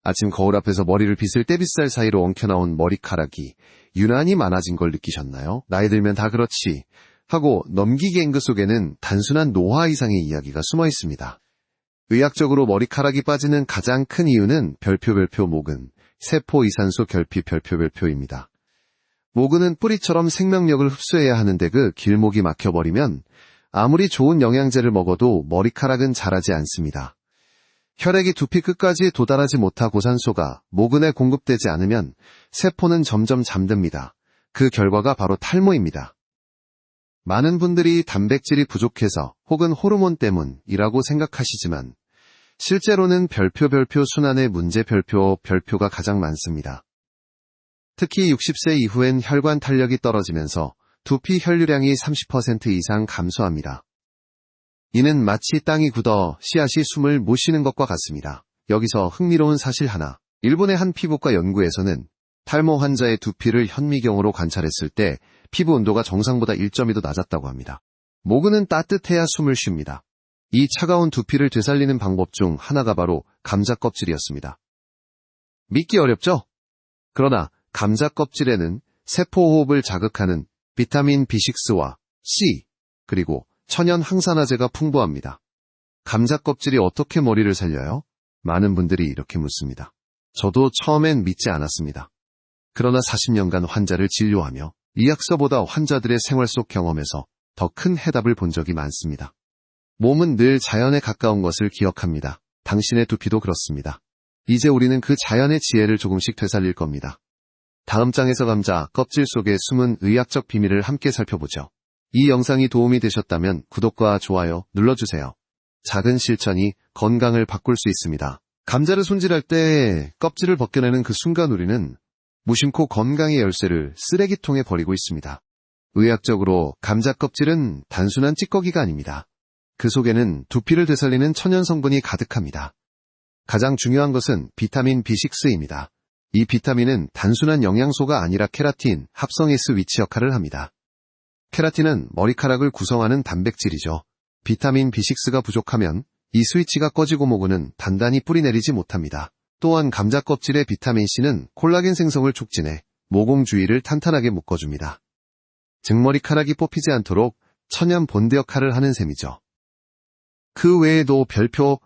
아침 거울 앞에서 머리를 빗을 때빗살 사이로 엉켜나온 머리카락이 유난히 많아진 걸 느끼셨나요? 나이 들면 다 그렇지 하고 넘기기 그 속에는 단순한 노화 이상의 이야기가 숨어 있습니다. 의학적으로 머리카락이 빠지는 가장 큰 이유는 별표 모근, 세포 이산소 결핍 별표입니다. 모근은 뿌리처럼 생명력을 흡수해야 하는데 그 길목이 막혀버리면 아무리 좋은 영양제를 먹어도 머리카락은 자라지 않습니다. 혈액이 두피 끝까지 도달하지 못하고 산소가 모근에 공급되지 않으면 세포는 점점 잠듭니다. 그 결과가 바로 탈모입니다. 많은 분들이 단백질이 부족해서 혹은 호르몬 때문이라고 생각하시지만 실제로는 별표 순환의 문제 별표가 가장 많습니다. 특히 60세 이후엔 혈관 탄력이 떨어지면서 두피 혈류량이 30% 이상 감소합니다. 이는 마치 땅이 굳어 씨앗이 숨을 못 쉬는 것과 같습니다. 여기서 흥미로운 사실 하나. 일본의 한 피부과 연구에서는 탈모 환자의 두피를 현미경으로 관찰했을 때 피부 온도가 정상보다 1.2도 낮았다고 합니다. 모근은 따뜻해야 숨을 쉽니다. 이 차가운 두피를 되살리는 방법 중 하나가 바로 감자 껍질이었습니다. 믿기 어렵죠? 그러나 감자 껍질에는 세포호흡을 자극하는 비타민 B6와 C, 그리고 천연 항산화제가 풍부합니다. 감자 껍질이 어떻게 머리를 살려요? 많은 분들이 이렇게 묻습니다. 저도 처음엔 믿지 않았습니다. 그러나 40년간 환자를 진료하며 이약서보다 환자들의 생활 속 경험에서 더 큰 해답을 본 적이 많습니다. 몸은 늘 자연에 가까운 것을 기억합니다. 당신의 두피도 그렇습니다. 이제 우리는 그 자연의 지혜를 조금씩 되살릴 겁니다. 다음 장에서 감자 껍질 속에 숨은 의학적 비밀을 함께 살펴보죠. 이 영상이 도움이 되셨다면 구독과 좋아요 눌러주세요. 작은 실천이 건강을 바꿀 수 있습니다. 감자를 손질할 때 껍질을 벗겨내는 그 순간 우리는 무심코 건강의 열쇠를 쓰레기통에 버리고 있습니다. 의학적으로 감자 껍질은 단순한 찌꺼기가 아닙니다. 그 속에는 두피를 되살리는 천연 성분이 가득합니다. 가장 중요한 것은 비타민 B6입니다. 이 비타민은 단순한 영양소가 아니라 케라틴, 합성 S 위치 역할을 합니다. 케라틴은 머리카락을 구성하는 단백질이죠. 비타민 B6가 부족하면 이 스위치가 꺼지고 모근은 단단히 뿌리내리지 못합니다. 또한 감자 껍질의 비타민 C는 콜라겐 생성을 촉진해 모공 주위를 탄탄하게 묶어줍니다. 증머리카락이 뽑히지 않도록 천연 본드 역할을 하는 셈이죠. 그 외에도 별표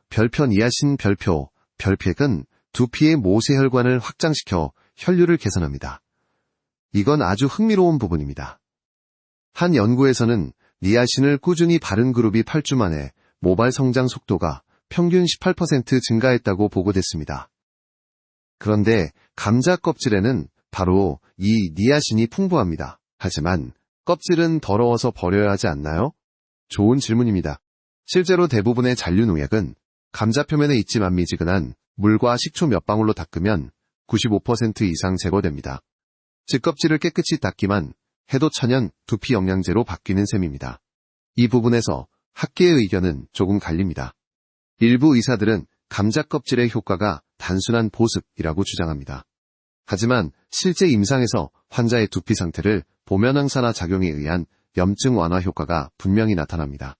니아신 별표액은 두피의 모세혈관을 확장시켜 혈류를 개선합니다. 이건 아주 흥미로운 부분입니다. 한 연구에서는 니아신을 꾸준히 바른 그룹이 8주 만에 모발 성장 속도가 평균 18% 증가했다고 보고됐습니다. 그런데 감자 껍질에는 바로 이 니아신이 풍부합니다. 하지만 껍질은 더러워서 버려야 하지 않나요? 좋은 질문입니다. 실제로 대부분의 잔류농약은 감자 표면에 있지만 미지근한 물과 식초 몇 방울로 닦으면 95% 이상 제거됩니다. 즉 껍질을 깨끗이 닦기만 해도 천연 두피 영양제로 바뀌는 셈입니다. 이 부분에서 학계의 의견은 조금 갈립니다. 일부 의사들은 감자 껍질의 효과가 단순한 보습이라고 주장합니다. 하지만 실제 임상에서 환자의 두피 상태를 보면항산화 작용에 의한 염증 완화 효과가 분명히 나타납니다.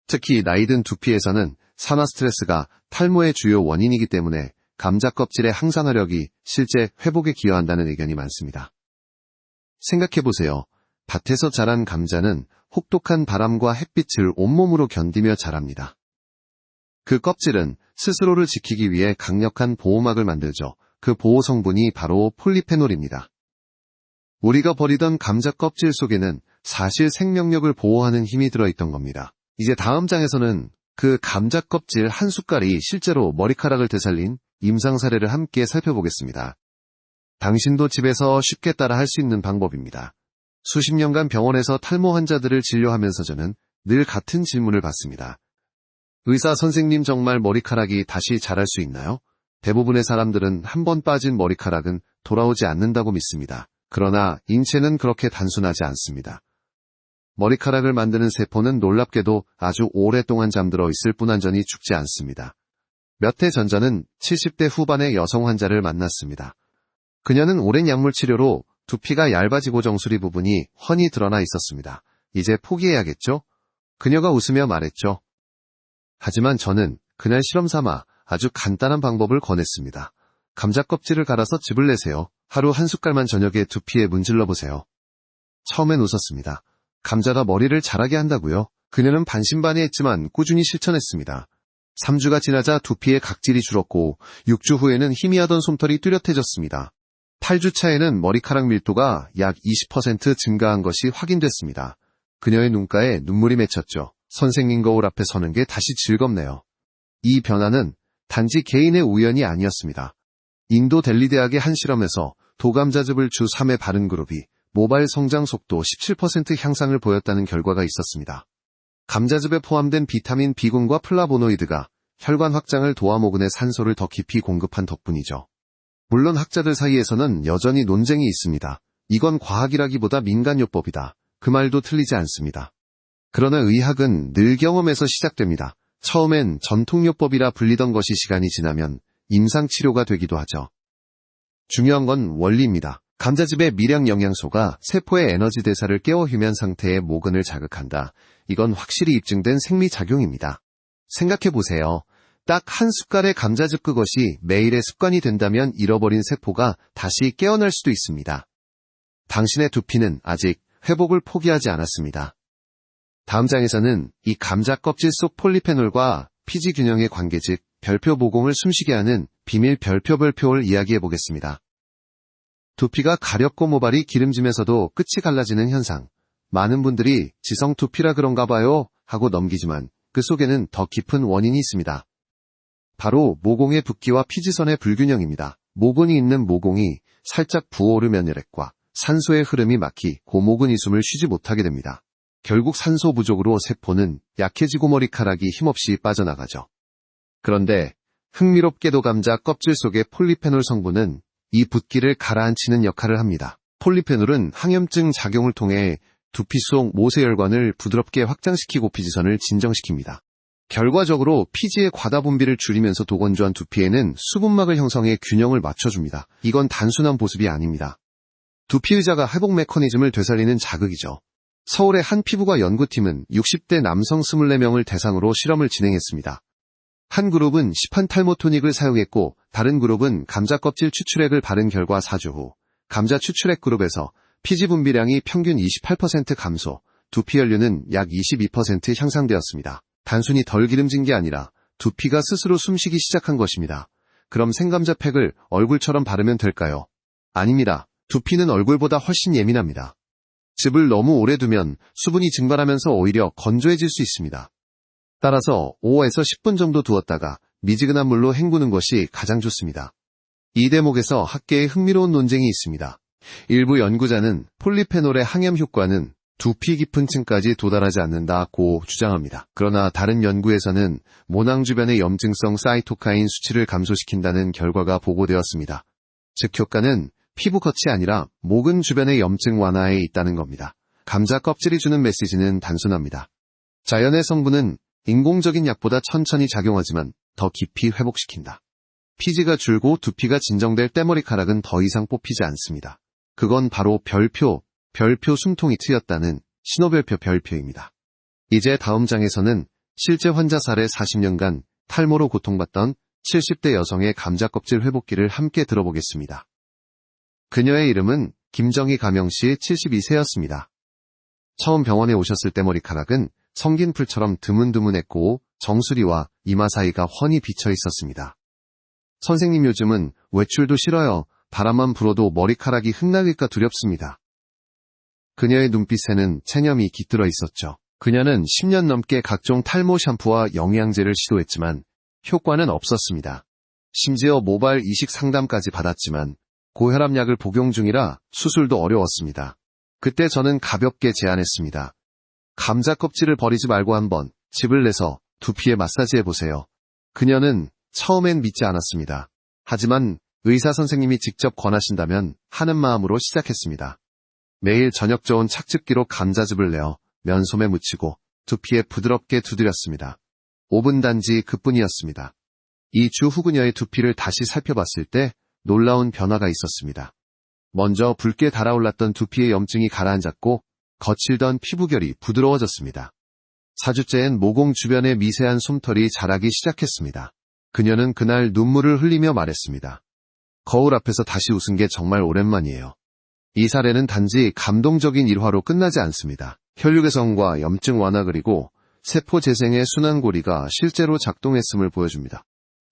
특히 나이든 두피에서는 산화 스트레스가 탈모의 주요 원인이기 때문에 감자 껍질의 항산화력이 실제 회복에 기여한다는 의견이 많습니다. 생각해보세요. 밭에서 자란 감자는 혹독한 바람과 햇빛을 온몸으로 견디며 자랍니다. 그 껍질은 스스로를 지키기 위해 강력한 보호막을 만들죠. 그 보호 성분이 바로 폴리페놀입니다. 우리가 버리던 감자 껍질 속에는 사실 생명력을 보호하는 힘이 들어있던 겁니다. 이제 다음 장에서는 그 감자 껍질 한 숟갈이 실제로 머리카락을 되살린 임상 사례를 함께 살펴보겠습니다. 당신도 집에서 쉽게 따라 할 수 있는 방법입니다. 수십 년간 병원에서 탈모 환자들을 진료하면서 저는 늘 같은 질문을 받습니다. 의사 선생님, 정말 머리카락이 다시 자랄 수 있나요? 대부분의 사람들은 한 번 빠진 머리카락은 돌아오지 않는다고 믿습니다. 그러나 인체는 그렇게 단순하지 않습니다. 머리카락을 만드는 세포는 놀랍게도 아주 오랫동안 잠들어 있을 뿐 완전히 죽지 않습니다. 몇 해 전 저는 70대 후반의 여성 환자를 만났습니다. 그녀는 오랜 약물 치료로 두피가 얇아지고 정수리 부분이 훤히 드러나 있었습니다. 이제 포기해야겠죠? 그녀가 웃으며 말했죠. 하지만 저는 그날 실험 삼아 아주 간단한 방법을 권했습니다. 감자 껍질을 갈아서 즙을 내세요. 하루 한 숟갈만 저녁에 두피에 문질러 보세요. 처음엔 웃었습니다. 감자가 머리를 자라게 한다고요? 그녀는 반신반의했지만 꾸준히 실천했습니다. 3주가 지나자 두피의 각질이 줄었고 6주 후에는 희미하던 솜털이 뚜렷해졌습니다. 8주 차에는 머리카락 밀도가 약 20% 증가한 것이 확인됐습니다. 그녀의 눈가에 눈물이 맺혔죠. 선생님 거울 앞에 서는 게 다시 즐겁네요. 이 변화는 단지 개인의 우연이 아니었습니다. 인도 델리 대학의 한 실험에서 도감자즙을 주 3회 바른 그룹이 모발 성장 속도 17% 향상을 보였다는 결과가 있었습니다. 감자즙에 포함된 비타민 B군과 플라보노이드가 혈관 확장을 도와 모근에 산소를 더 깊이 공급한 덕분이죠. 물론 학자들 사이에서는 여전히 논쟁이 있습니다. 이건 과학이라기보다 민간요법이다. 그 말도 틀리지 않습니다. 그러나 의학은 늘 경험에서 시작됩니다. 처음엔 전통요법이라 불리던 것이 시간이 지나면 임상치료가 되기도 하죠. 중요한 건 원리입니다. 감자즙의 미량 영양소가 세포의 에너지 대사를 깨워 휴면 상태의 모근을 자극한다. 이건 확실히 입증된 생리작용입니다. 생각해보세요. 딱 한 숟갈의 감자즙 그것이 매일의 습관이 된다면 잃어버린 세포가 다시 깨어날 수도 있습니다. 당신의 두피는 아직 회복을 포기하지 않았습니다. 다음 장에서는 이 감자 껍질 속 폴리페놀과 피지 균형의 관계 즉 별표 모공을 숨쉬게 하는 비밀 별표를 이야기해보겠습니다. 두피가 가렵고 모발이 기름짐에서도 끝이 갈라지는 현상. 많은 분들이 지성 두피라 그런가 봐요 하고 넘기지만 그 속에는 더 깊은 원인이 있습니다. 바로 모공의 붓기와 피지선의 불균형입니다. 모근이 있는 모공이 살짝 부어오르면 혈액과 산소의 흐름이 막히 고모근 이숨을 쉬지 못하게 됩니다. 결국 산소 부족으로 세포는 약해지고 머리카락이 힘없이 빠져나가죠. 그런데 흥미롭게도 감자 껍질 속의 폴리페놀 성분은 이 붓기를 가라앉히는 역할을 합니다. 폴리페놀은 항염증 작용을 통해 두피 속 모세혈관을 부드럽게 확장시키고 피지선을 진정시킵니다. 결과적으로 피지의 과다 분비를 줄이면서 도건조한 두피에는 수분막을 형성해 균형을 맞춰줍니다. 이건 단순한 보습이 아닙니다. 두피 의자가 회복 메커니즘을 되살리는 자극이죠. 서울의 한 피부과 연구팀은 60대 남성 24명을 대상으로 실험을 진행했습니다. 한 그룹은 시판 탈모 토닉을 사용했고 다른 그룹은 감자 껍질 추출액을 바른 결과 4주 후 감자 추출액 그룹에서 피지 분비량이 평균 28% 감소, 두피 연료는 약 22% 향상되었습니다. 단순히 덜 기름진 게 아니라 두피가 스스로 숨쉬기 시작한 것입니다. 그럼 생감자팩을 얼굴처럼 바르면 될까요? 아닙니다. 두피는 얼굴보다 훨씬 예민합니다. 즙을 너무 오래 두면 수분이 증발하면서 오히려 건조해질 수 있습니다. 따라서 5에서 10분 정도 두었다가 미지근한 물로 헹구는 것이 가장 좋습니다. 이 대목에서 학계에 흥미로운 논쟁이 있습니다. 일부 연구자는 폴리페놀의 항염 효과는 두피 깊은 층까지 도달하지 않는다고 주장합니다. 그러나 다른 연구에서는 모낭 주변의 염증성 사이토카인 수치를 감소시킨다는 결과가 보고되었습니다. 즉 효과는 피부 겉이 아니라 모근 주변의 염증 완화에 있다는 겁니다. 감자 껍질이 주는 메시지는 단순합니다. 자연의 성분은 인공적인 약보다 천천히 작용하지만 더 깊이 회복시킨다. 피지가 줄고 두피가 진정될 때 머리카락은 더 이상 뽑히지 않습니다. 그건 바로 별표 숨통이 트였다는 신호별표 별표입니다. 이제 다음 장에서는 실제 환자 사례 40년간 탈모로 고통받던 70대 여성의 감자 껍질 회복기를 함께 들어보겠습니다. 그녀의 이름은 김정희 가명씨 72세였습니다. 처음 병원에 오셨을 때 머리카락은 성긴 풀처럼 드문드문했고 정수리와 이마 사이가 훤히 비쳐 있었습니다. 선생님 요즘은 외출도 싫어요. 바람만 불어도 머리카락이 흩날릴까 두렵습니다. 그녀의 눈빛에는 체념이 깃들어 있었죠. 그녀는 10년 넘게 각종 탈모 샴푸와 영양제를 시도했지만 효과는 없었습니다. 심지어 모발 이식 상담까지 받았지만 고혈압약을 복용 중이라 수술도 어려웠습니다. 그때 저는 가볍게 제안했습니다. 감자 껍질을 버리지 말고 한번 즙을 내서 두피에 마사지해보세요. 그녀는 처음엔 믿지 않았습니다. 하지만 의사 선생님이 직접 권하신다면 하는 마음으로 시작했습니다. 매일 저녁 저온 착즙기로 감자즙을 내어 면솜에 묻히고 두피에 부드럽게 두드렸습니다. 5분 단지 그뿐이었습니다. 2주 후 그녀의 두피를 다시 살펴봤을 때 놀라운 변화가 있었습니다. 먼저 붉게 달아올랐던 두피의 염증이 가라앉았고 거칠던 피부결이 부드러워졌습니다. 4주째엔 모공 주변의 미세한 솜털이 자라기 시작했습니다. 그녀는 그날 눈물을 흘리며 말했습니다. 거울 앞에서 다시 웃은 게 정말 오랜만이에요. 이 사례는 단지 감동적인 일화로 끝나지 않습니다. 혈류 개선과 염증 완화 그리고 세포 재생의 순환고리가 실제로 작동했음을 보여줍니다.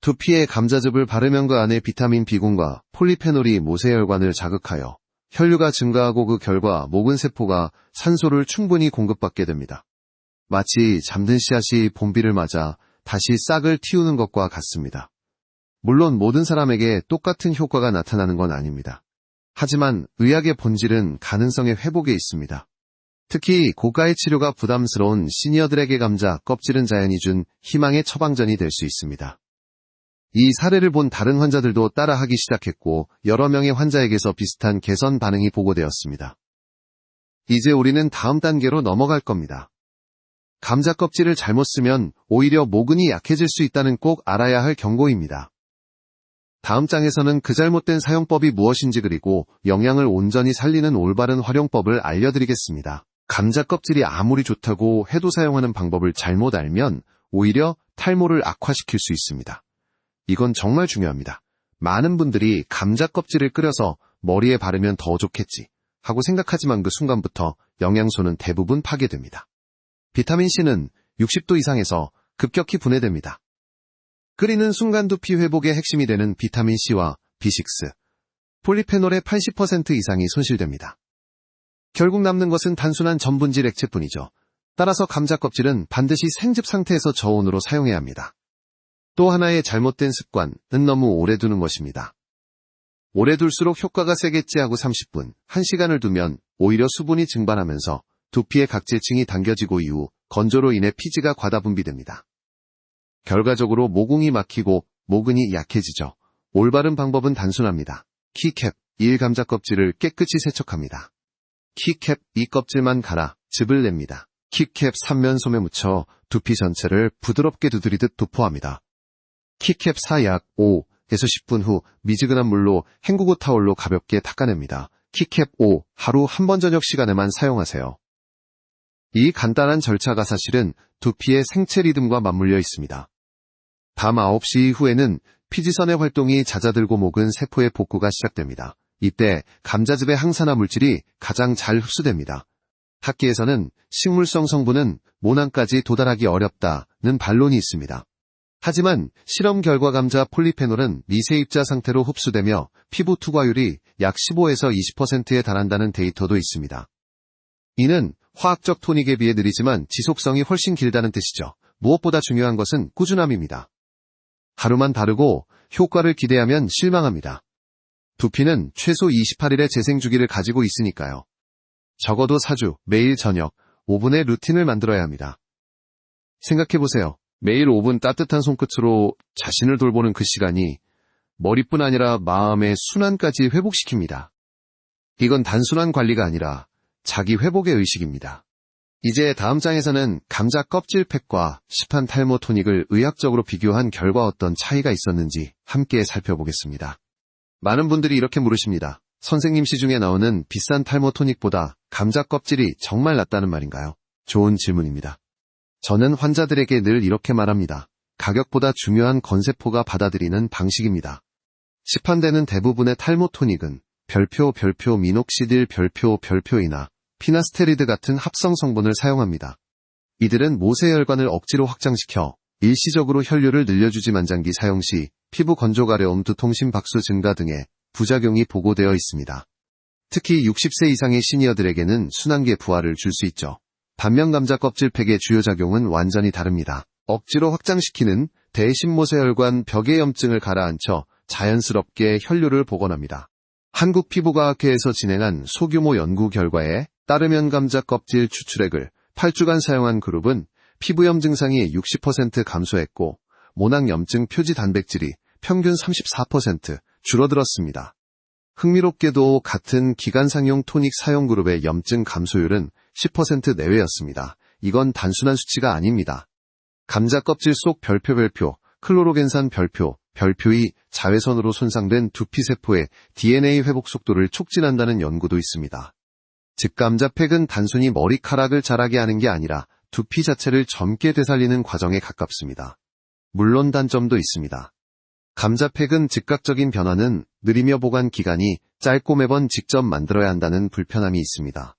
두피에 감자즙을 바르면 그 안에 비타민 B군과 폴리페놀이 모세혈관을 자극하여 혈류가 증가하고 그 결과 모근 세포가 산소를 충분히 공급받게 됩니다. 마치 잠든 씨앗이 봄비를 맞아 다시 싹을 틔우는 것과 같습니다. 물론 모든 사람에게 똑같은 효과가 나타나는 건 아닙니다. 하지만 의학의 본질은 가능성의 회복에 있습니다. 특히 고가의 치료가 부담스러운 시니어들에게 감자 껍질은 자연이 준 희망의 처방전이 될 수 있습니다. 이 사례를 본 다른 환자들도 따라하기 시작했고 여러 명의 환자에게서 비슷한 개선 반응이 보고되었습니다. 이제 우리는 다음 단계로 넘어갈 겁니다. 감자 껍질을 잘못 쓰면 오히려 모근이 약해질 수 있다는 꼭 알아야 할 경고입니다. 다음 장에서는 그 잘못된 사용법이 무엇인지 그리고 영양을 온전히 살리는 올바른 활용법을 알려드리겠습니다. 감자 껍질이 아무리 좋다고 해도 사용하는 방법을 잘못 알면 오히려 탈모를 악화시킬 수 있습니다. 이건 정말 중요합니다. 많은 분들이 감자 껍질을 끓여서 머리에 바르면 더 좋겠지 하고 생각하지만 그 순간부터 영양소는 대부분 파괴됩니다. 비타민C는 60도 이상에서 급격히 분해됩니다. 끓이는 순간 두피 회복의 핵심이 되는 비타민C와 B6, 폴리페놀의 80% 이상이 손실됩니다. 결국 남는 것은 단순한 전분질 액체뿐이죠. 따라서 감자 껍질은 반드시 생즙 상태에서 저온으로 사용해야 합니다. 또 하나의 잘못된 습관은 너무 오래 두는 것입니다. 오래 둘수록 효과가 세겠지 하고 30분, 1시간을 두면 오히려 수분이 증발하면서 두피의 각질층이 당겨지고 이후 건조로 인해 피지가 과다 분비됩니다. 결과적으로 모공이 막히고 모근이 약해지죠. 올바른 방법은 단순합니다. 키캡 1 감자 껍질을 깨끗이 세척합니다. 키캡 2 껍질만 갈아 즙을 냅니다. 키캡 3면 솜에 묻혀 두피 전체를 부드럽게 두드리듯 도포합니다. 키캡 4 약 5에서 10분 후 미지근한 물로 헹구고 타올로 가볍게 닦아냅니다. 키캡 5 하루 한 번 저녁 시간에만 사용하세요. 이 간단한 절차가 사실은 두피의 생체 리듬과 맞물려 있습니다. 밤 9시 이후에는 피지선의 활동이 잦아들고 목은 세포의 복구가 시작됩니다. 이때 감자즙의 항산화 물질이 가장 잘 흡수됩니다. 학계에서는 식물성 성분은 모낭까지 도달하기 어렵다는 반론이 있습니다. 하지만 실험 결과 감자 폴리페놀은 미세입자 상태로 흡수되며 피부 투과율이 약 15에서 20%에 달한다는 데이터도 있습니다. 이는 화학적 토닉에 비해 느리지만 지속성이 훨씬 길다는 뜻이죠. 무엇보다 중요한 것은 꾸준함입니다. 하루만 바르고 효과를 기대하면 실망합니다. 두피는 최소 28일의 재생주기를 가지고 있으니까요. 적어도 4주, 매일 저녁 5분의 루틴을 만들어야 합니다. 생각해보세요. 매일 5분 따뜻한 손끝으로 자신을 돌보는 그 시간이 머리뿐 아니라 마음의 순환까지 회복시킵니다. 이건 단순한 관리가 아니라 자기 회복의 의식입니다. 이제 다음 장에서는 감자 껍질 팩과 시판 탈모 토닉을 의학적으로 비교한 결과 어떤 차이가 있었는지 함께 살펴보겠습니다. 많은 분들이 이렇게 물으십니다. 선생님 시중에 나오는 비싼 탈모 토닉보다 감자 껍질이 정말 낫다는 말인가요? 좋은 질문입니다. 저는 환자들에게 늘 이렇게 말합니다. 가격보다 중요한 건세포가 받아들이는 방식입니다. 시판되는 대부분의 탈모 토닉은 별표 미녹시딜 별표이나 피나스테리드 같은 합성 성분을 사용합니다. 이들은 모세혈관을 억지로 확장시켜 일시적으로 혈류를 늘려주지 만장기 사용 시 피부 건조 가려움, 두통, 심박수 증가 등의 부작용이 보고되어 있습니다. 특히 60세 이상의 시니어들에게는 순환계 부하를 줄 수 있죠. 반면 감자 껍질팩의 주요 작용은 완전히 다릅니다. 억지로 확장시키는 대신모세혈관 벽의 염증을 가라앉혀 자연스럽게 혈류를 복원합니다. 한국피부과학회에서 진행한 소규모 연구 결과에 따르면 감자 껍질 추출액을 8주간 사용한 그룹은 피부염 증상이 60% 감소했고 모낭 염증 표지 단백질이 평균 34% 줄어들었습니다. 흥미롭게도 같은 기간상용 토닉 사용 그룹의 염증 감소율은 10% 내외였습니다. 이건 단순한 수치가 아닙니다. 감자 껍질 속 별표, 클로로겐산 별표이 자외선으로 손상된 두피세포의 DNA 회복 속도를 촉진한다는 연구도 있습니다. 즉 감자팩은 단순히 머리카락을 자라게 하는 게 아니라 두피 자체를 젊게 되살리는 과정에 가깝습니다. 물론 단점도 있습니다. 감자팩은 즉각적인 변화는 느리며 보관 기간이 짧고 매번 직접 만들어야 한다는 불편함이 있습니다.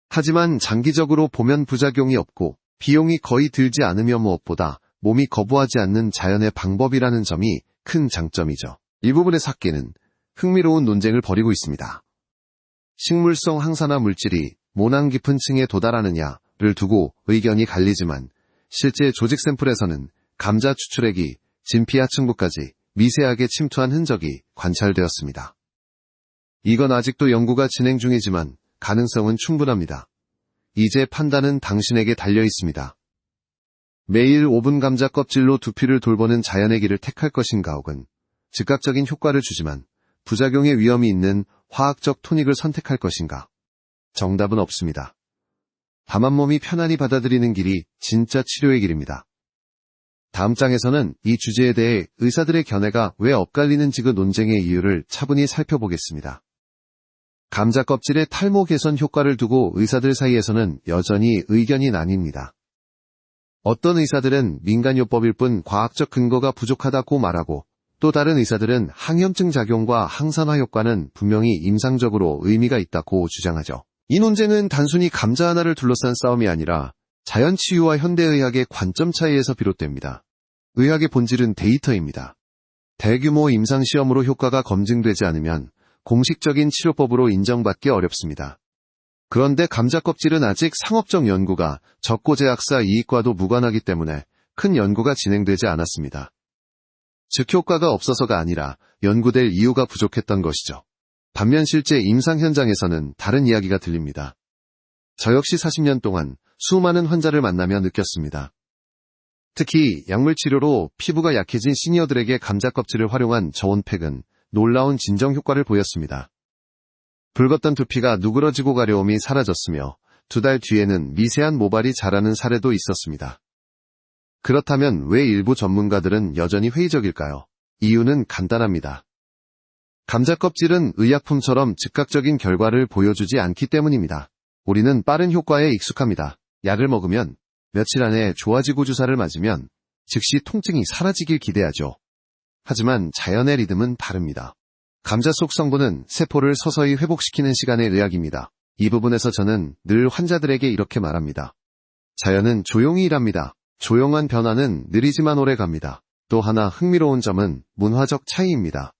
하지만 장기적으로 보면 부작용이 없고 비용이 거의 들지 않으며 무엇보다 몸이 거부하지 않는 자연의 방법이라는 점이 큰 장점이죠. 이 부분의 삭개는 흥미로운 논쟁을 벌이고 있습니다. 식물성 항산화 물질이 모낭 깊은 층에 도달하느냐를 두고 의견이 갈리지만 실제 조직 샘플에서는 감자 추출액이 진피하 층부까지 미세하게 침투한 흔적이 관찰되었습니다. 이건 아직도 연구가 진행 중이지만 가능성은 충분합니다. 이제 판단은 당신에게 달려 있습니다. 매일 5분 감자 껍질로 두피를 돌보는 자연의 길을 택할 것인가 혹은 즉각적인 효과를 주지만 부작용의 위험이 있는 화학적 토닉을 선택할 것인가? 정답은 없습니다. 다만 몸이 편안히 받아들이는 길이 진짜 치료의 길입니다. 다음 장에서는 이 주제에 대해 의사들의 견해가 왜 엇갈리는지 그 논쟁의 이유를 차분히 살펴보겠습니다. 감자 껍질의 탈모 개선 효과를 두고 의사들 사이에서는 여전히 의견이 나뉩니다. 어떤 의사들은 민간요법일 뿐 과학적 근거가 부족하다고 말하고 또 다른 의사들은 항염증 작용과 항산화 효과는 분명히 임상적으로 의미가 있다고 주장하죠. 이 논쟁은 단순히 감자 하나를 둘러싼 싸움이 아니라 자연치유와 현대의학의 관점 차이에서 비롯됩니다. 의학의 본질은 데이터입니다. 대규모 임상시험으로 효과가 검증되지 않으면 공식적인 치료법으로 인정받기 어렵습니다. 그런데 감자 껍질은 아직 상업적 연구가 적고제약사 이익과도 무관하기 때문에 큰 연구가 진행되지 않았습니다. 즉 효과가 없어서가 아니라 연구될 이유가 부족했던 것이죠. 반면 실제 임상 현장에서는 다른 이야기가 들립니다. 저 역시 40년 동안 수많은 환자를 만나며 느꼈습니다. 특히 약물치료로 피부가 약해진 시니어들에게 감자 껍질을 활용한 저온팩은 놀라운 진정 효과를 보였습니다. 붉었던 두피가 누그러지고 가려움이 사라졌으며 2달 뒤에는 미세한 모발이 자라는 사례도 있었습니다. 그렇다면 왜 일부 전문가들은 여전히 회의적일까요? 이유는 간단합니다. 감자 껍질은 의약품처럼 즉각적인 결과를 보여주지 않기 때문입니다. 우리는 빠른 효과에 익숙합니다. 약을 먹으면 며칠 안에 좋아지고 주사를 맞으면 즉시 통증이 사라지길 기대하죠. 하지만 자연의 리듬은 다릅니다. 감자 속 성분은 세포를 서서히 회복시키는 시간의 의학입니다. 이 부분에서 저는 늘 환자들에게 이렇게 말합니다. 자연은 조용히 일합니다. 조용한 변화는 느리지만 오래 갑니다. 또 하나 흥미로운 점은 문화적 차이입니다.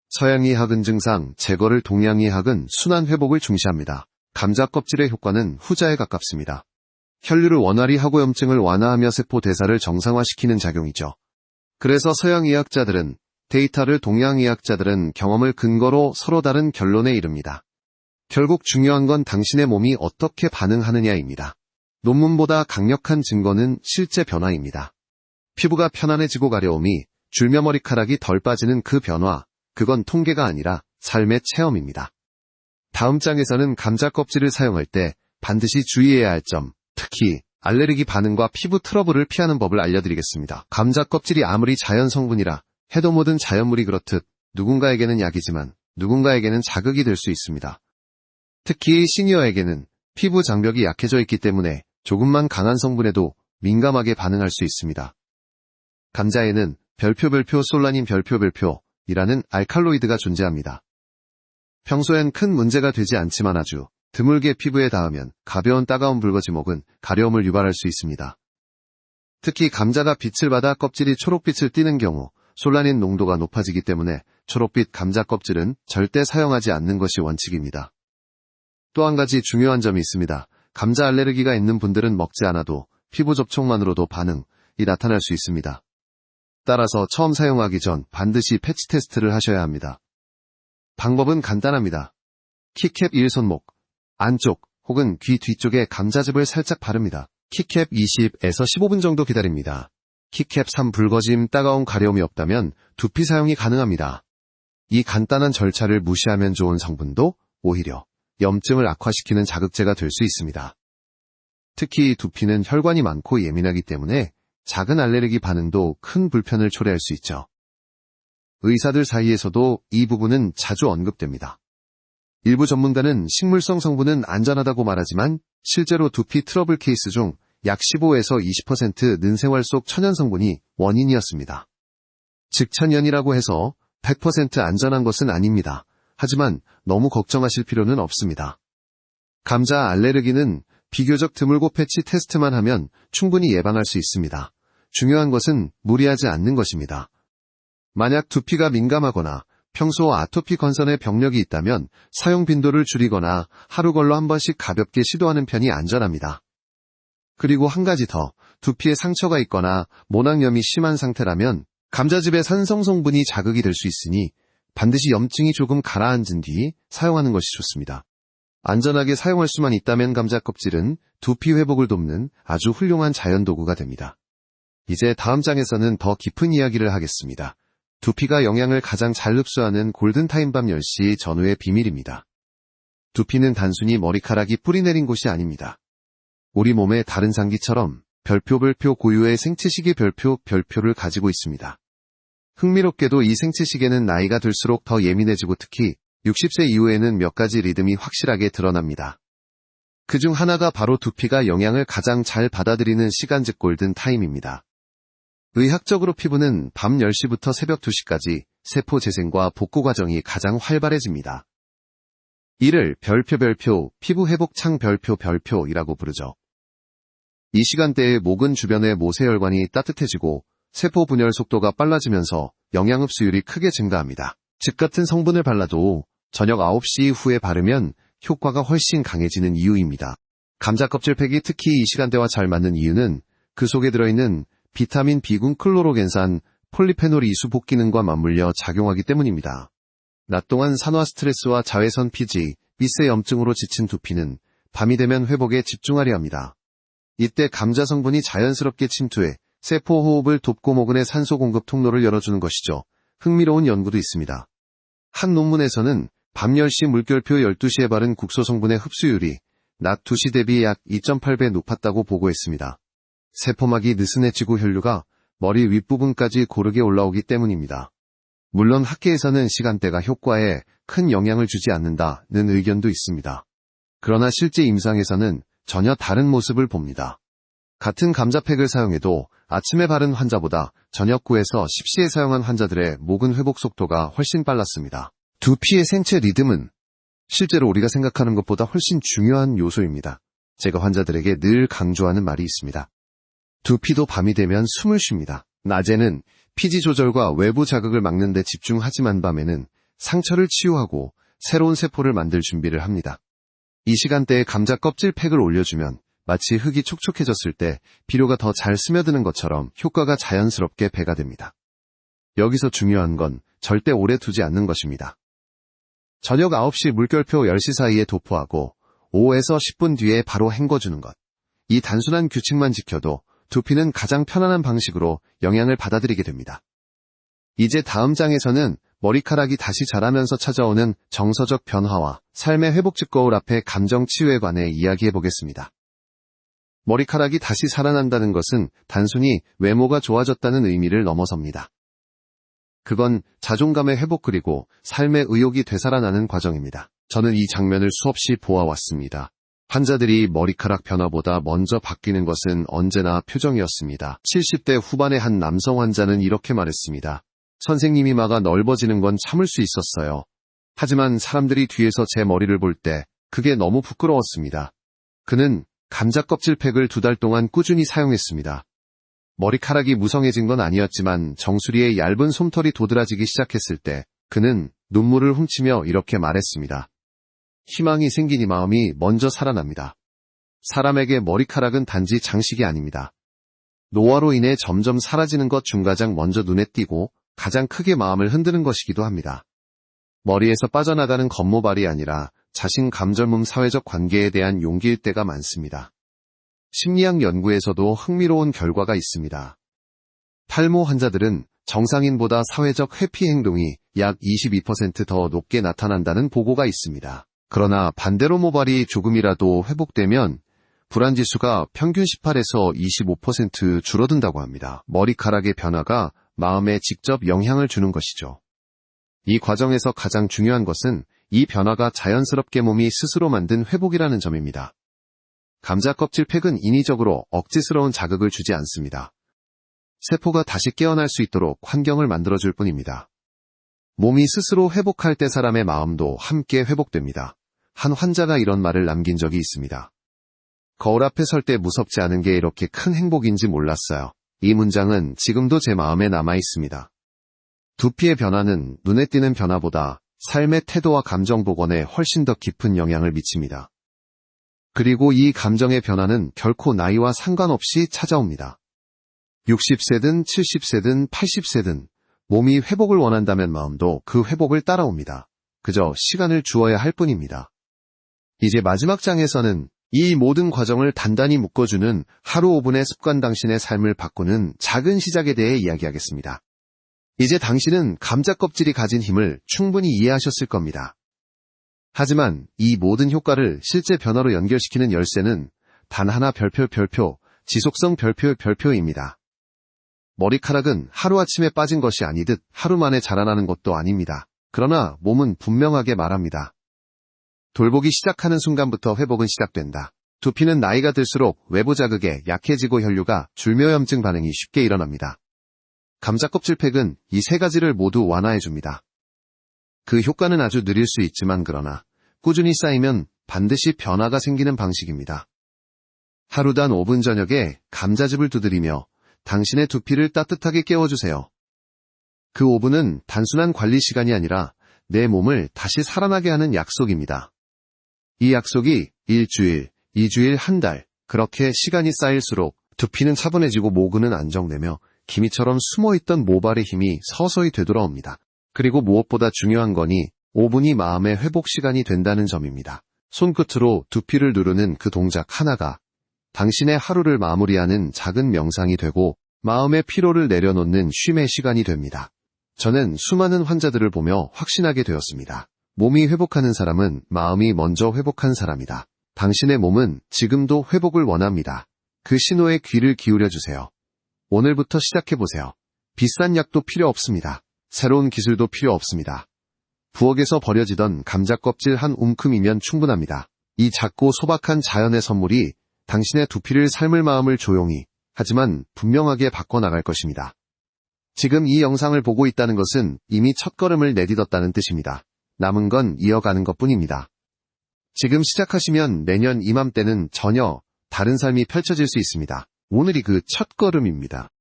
서양의학은 증상 제거를, 동양의학은 순환 회복을 중시합니다. 감자 껍질의 효과는 후자에 가깝습니다. 혈류를 원활히 하고 염증을 완화하며 세포 대사를 정상화시키는 작용이죠. 그래서 서양의학자들은 데이터를, 동양의학자들은 경험을 근거로 서로 다른 결론에 이릅니다. 결국 중요한 건 당신의 몸이 어떻게 반응하느냐입니다. 논문보다 강력한 증거는 실제 변화입니다. 피부가 편안해지고 가려움이 줄며 머리카락이 덜 빠지는 그 변화, 그건 통계가 아니라 삶의 체험입니다. 다음 장에서는 감자 껍질을 사용할 때 반드시 주의해야 할 점, 특히 알레르기 반응과 피부 트러블을 피하는 법을 알려드리겠습니다. 감자 껍질이 아무리 자연 성분이라 해도 모든 자연물이 그렇듯 누군가에게는 약이지만 누군가에게는 자극이 될 수 있습니다. 특히 시니어에게는 피부 장벽이 약해져 있기 때문에 조금만 강한 성분에도 민감하게 반응할 수 있습니다. 감자에는 별표 솔라닌 별표이라는 알칼로이드가 존재합니다. 평소엔 큰 문제가 되지 않지만 아주 드물게 피부에 닿으면 가벼운 따가운 붉어짐 혹은 가려움을 유발할 수 있습니다. 특히 감자가 빛을 받아 껍질이 초록빛을 띠는 경우 솔라닌 농도가 높아지기 때문에 초록빛 감자 껍질은 절대 사용하지 않는 것이 원칙입니다. 또 한 가지 중요한 점이 있습니다. 감자 알레르기가 있는 분들은 먹지 않아도 피부 접촉만으로도 반응이 나타날 수 있습니다. 따라서 처음 사용하기 전 반드시 패치 테스트를 하셔야 합니다. 방법은 간단합니다. 키캡 1손목, 안쪽 혹은 귀 뒤쪽에 감자즙을 살짝 바릅니다. 키캡 20에서 15분 정도 기다립니다. 키캡 3 붉어짐, 따가운 가려움이 없다면 두피 사용이 가능합니다. 이 간단한 절차를 무시하면 좋은 성분도 오히려 염증을 악화시키는 자극제가 될 수 있습니다. 특히 두피는 혈관이 많고 예민하기 때문에 작은 알레르기 반응도 큰 불편을 초래할 수 있죠. 의사들 사이에서도 이 부분은 자주 언급됩니다. 일부 전문가는 식물성 성분은 안전하다고 말하지만 실제로 두피 트러블 케이스 중 약 15에서 20%는 생활 속 천연 성분이 원인이었습니다. 직천연이라고 해서 100% 안전한 것은 아닙니다. 하지만 너무 걱정하실 필요는 없습니다. 감자 알레르기는 비교적 드물고 패치 테스트만 하면 충분히 예방할 수 있습니다. 중요한 것은 무리하지 않는 것입니다. 만약 두피가 민감하거나 평소 아토피 건선의 병력이 있다면 사용 빈도를 줄이거나 하루 걸러 한 번씩 가볍게 시도하는 편이 안전합니다. 그리고 한 가지 더, 두피에 상처가 있거나 모낭염이 심한 상태라면 감자즙의 산성 성분이 자극이 될 수 있으니 반드시 염증이 조금 가라앉은 뒤 사용하는 것이 좋습니다. 안전하게 사용할 수만 있다면 감자 껍질은 두피 회복을 돕는 아주 훌륭한 자연 도구가 됩니다. 이제 다음 장에서는 더 깊은 이야기를 하겠습니다. 두피가 영양을 가장 잘 흡수하는 골든타임 밤 10시 전후의 비밀입니다. 두피는 단순히 머리카락이 뿌리내린 곳이 아닙니다. 우리 몸의 다른 장기처럼 별표 고유의 생체시계 별표를 가지고 있습니다. 흥미롭게도 이 생체시계는 나이가 들수록 더 예민해지고 특히 60세 이후에는 몇 가지 리듬이 확실하게 드러납니다. 그중 하나가 바로 두피가 영양을 가장 잘 받아들이는 시간 즉 골든타임입니다. 의학적으로 피부는 밤 10시부터 새벽 2시까지 세포 재생과 복구 과정이 가장 활발해집니다. 이를 별표, 피부 회복 창 별표이라고 부르죠. 이 시간대에 모근 주변의 모세혈관이 따뜻해지고 세포 분열 속도가 빨라지면서 영양 흡수율이 크게 증가합니다. 즙 같은 성분을 발라도 저녁 9시 후에 바르면 효과가 훨씬 강해지는 이유입니다. 감자 껍질팩이 특히 이 시간대와 잘 맞는 이유는 그 속에 들어있는 비타민 B군 클로로겐산, 폴리페놀 이수복 기능과 맞물려 작용하기 때문입니다. 낮 동안 산화 스트레스와 자외선 피지, 미세 염증으로 지친 두피는 밤이 되면 회복에 집중하려 합니다. 이때 감자 성분이 자연스럽게 침투해 세포 호흡을 돕고 모근의 산소 공급 통로를 열어주는 것이죠. 흥미로운 연구도 있습니다. 한 논문에서는 밤 10시 물결표 12시에 바른 국소 성분의 흡수율이 낮 2시 대비 약 2.8배 높았다고 보고했습니다. 세포막이 느슨해지고 혈류가 머리 윗부분까지 고르게 올라오기 때문입니다. 물론 학계에서는 시간대가 효과에 큰 영향을 주지 않는다는 의견도 있습니다. 그러나 실제 임상에서는 전혀 다른 모습을 봅니다. 같은 감자팩을 사용해도 아침에 바른 환자보다 저녁 9에서 10시에 사용한 환자들의 모근 회복 속도가 훨씬 빨랐습니다. 두피의 생체 리듬은 실제로 우리가 생각하는 것보다 훨씬 중요한 요소입니다. 제가 환자들에게 늘 강조하는 말이 있습니다. 두피도 밤이 되면 숨을 쉽니다. 낮에는 피지 조절과 외부 자극을 막는 데 집중하지만 밤에는 상처를 치유하고 새로운 세포를 만들 준비를 합니다. 이 시간대에 감자 껍질 팩을 올려주면 마치 흙이 촉촉해졌을 때 비료가 더 잘 스며드는 것처럼 효과가 자연스럽게 배가 됩니다. 여기서 중요한 건 절대 오래 두지 않는 것입니다. 저녁 9시 물결표 10시 사이에 도포하고 5에서 10분 뒤에 바로 헹궈주는 것. 이 단순한 규칙만 지켜도 두피는 가장 편안한 방식으로 영양을 받아들이게 됩니다. 이제 다음 장에서는 머리카락이 다시 자라면서 찾아오는 정서적 변화와 삶의 회복적 거울 앞에 감정 치유에 관해 이야기해 보겠습니다. 머리카락이 다시 살아난다는 것은 단순히 외모가 좋아졌다는 의미를 넘어섭니다. 그건 자존감의 회복 그리고 삶의 의욕이 되살아나는 과정입니다. 저는 이 장면을 수없이 보아왔습니다. 환자들이 머리카락 변화보다 먼저 바뀌는 것은 언제나 표정이었습니다. 70대 후반의 한 남성 환자는 이렇게 말했습니다. 선생님이 막아 넓어지는 건 참을 수 있었어요. 하지만 사람들이 뒤에서 제 머리를 볼 때 그게 너무 부끄러웠습니다. 그는 감자 껍질 팩을 2달 동안 꾸준히 사용했습니다. 머리카락이 무성해진 건 아니었지만 정수리에 얇은 솜털이 도드라지기 시작했을 때 그는 눈물을 훔치며 이렇게 말했습니다. 희망이 생기니 마음이 먼저 살아납니다. 사람에게 머리카락은 단지 장식이 아닙니다. 노화로 인해 점점 사라지는 것 중 가장 먼저 눈에 띄고 가장 크게 마음을 흔드는 것이기도 합니다. 머리에서 빠져나가는 겉모발이 아니라 자신 감절몸 사회적 관계에 대한 용기일 때가 많습니다. 심리학 연구에서도 흥미로운 결과가 있습니다. 탈모 환자들은 정상인보다 사회적 회피 행동이 약 22% 더 높게 나타난다는 보고가 있습니다. 그러나 반대로 모발이 조금이라도 회복되면 불안지수가 평균 18에서 25% 줄어든다고 합니다. 머리카락의 변화가 마음에 직접 영향을 주는 것이죠. 이 과정에서 가장 중요한 것은 이 변화가 자연스럽게 몸이 스스로 만든 회복이라는 점입니다. 감자 껍질 팩은 인위적으로 억지스러운 자극을 주지 않습니다. 세포가 다시 깨어날 수 있도록 환경을 만들어줄 뿐입니다. 몸이 스스로 회복할 때 사람의 마음도 함께 회복됩니다. 한 환자가 이런 말을 남긴 적이 있습니다. 거울 앞에 설 때 무섭지 않은 게 이렇게 큰 행복인지 몰랐어요. 이 문장은 지금도 제 마음에 남아 있습니다. 두피의 변화는 눈에 띄는 변화보다 삶의 태도와 감정 복원에 훨씬 더 깊은 영향을 미칩니다. 그리고 이 감정의 변화는 결코 나이와 상관없이 찾아옵니다. 60세든 70세든 80세든 몸이 회복을 원한다면 마음도 그 회복을 따라옵니다. 그저 시간을 주어야 할 뿐입니다. 이제 마지막 장에서는 이 모든 과정을 단단히 묶어주는 하루 5분의 습관 당신의 삶을 바꾸는 작은 시작에 대해 이야기하겠습니다. 이제 당신은 감자 껍질이 가진 힘을 충분히 이해하셨을 겁니다. 하지만 이 모든 효과를 실제 변화로 연결시키는 열쇠는 단 하나 별표, 지속성 별표입니다. 머리카락은 하루아침에 빠진 것이 아니듯 하루 만에 자라나는 것도 아닙니다. 그러나 몸은 분명하게 말합니다. 돌보기 시작하는 순간부터 회복은 시작된다. 두피는 나이가 들수록 외부 자극에 약해지고 혈류가 줄묘염증 반응이 쉽게 일어납니다. 감자 껍질팩은 이 세 가지를 모두 완화해줍니다. 그 효과는 아주 느릴 수 있지만 그러나 꾸준히 쌓이면 반드시 변화가 생기는 방식입니다. 하루단 5분 저녁에 감자즙을 두드리며 당신의 두피를 따뜻하게 깨워주세요. 그 5분은 단순한 관리 시간이 아니라 내 몸을 다시 살아나게 하는 약속입니다. 이 약속이 1주일, 2주일, 한 달, 그렇게 시간이 쌓일수록 두피는 차분해지고 모근은 안정되며 기미처럼 숨어있던 모발의 힘이 서서히 되돌아옵니다. 그리고 무엇보다 중요한 거니 5분이 마음의 회복 시간이 된다는 점입니다. 손끝으로 두피를 누르는 그 동작 하나가 당신의 하루를 마무리하는 작은 명상이 되고 마음의 피로를 내려놓는 쉼의 시간이 됩니다. 저는 수많은 환자들을 보며 확신하게 되었습니다. 몸이 회복하는 사람은 마음이 먼저 회복한 사람이다. 당신의 몸은 지금도 회복을 원합니다. 그 신호에 귀를 기울여주세요. 오늘부터 시작해보세요. 비싼 약도 필요 없습니다. 새로운 기술도 필요 없습니다. 부엌에서 버려지던 감자 껍질 한 움큼이면 충분합니다. 이 작고 소박한 자연의 선물이 당신의 두피를 삶을 마음을 조용히 하지만 분명하게 바꿔나갈 것입니다. 지금 이 영상을 보고 있다는 것은 이미 첫걸음을 내딛었다는 뜻입니다. 남은 건 이어가는 것뿐입니다. 지금 시작하시면 내년 이맘때는 전혀 다른 삶이 펼쳐질 수 있습니다. 오늘이 그 첫걸음입니다.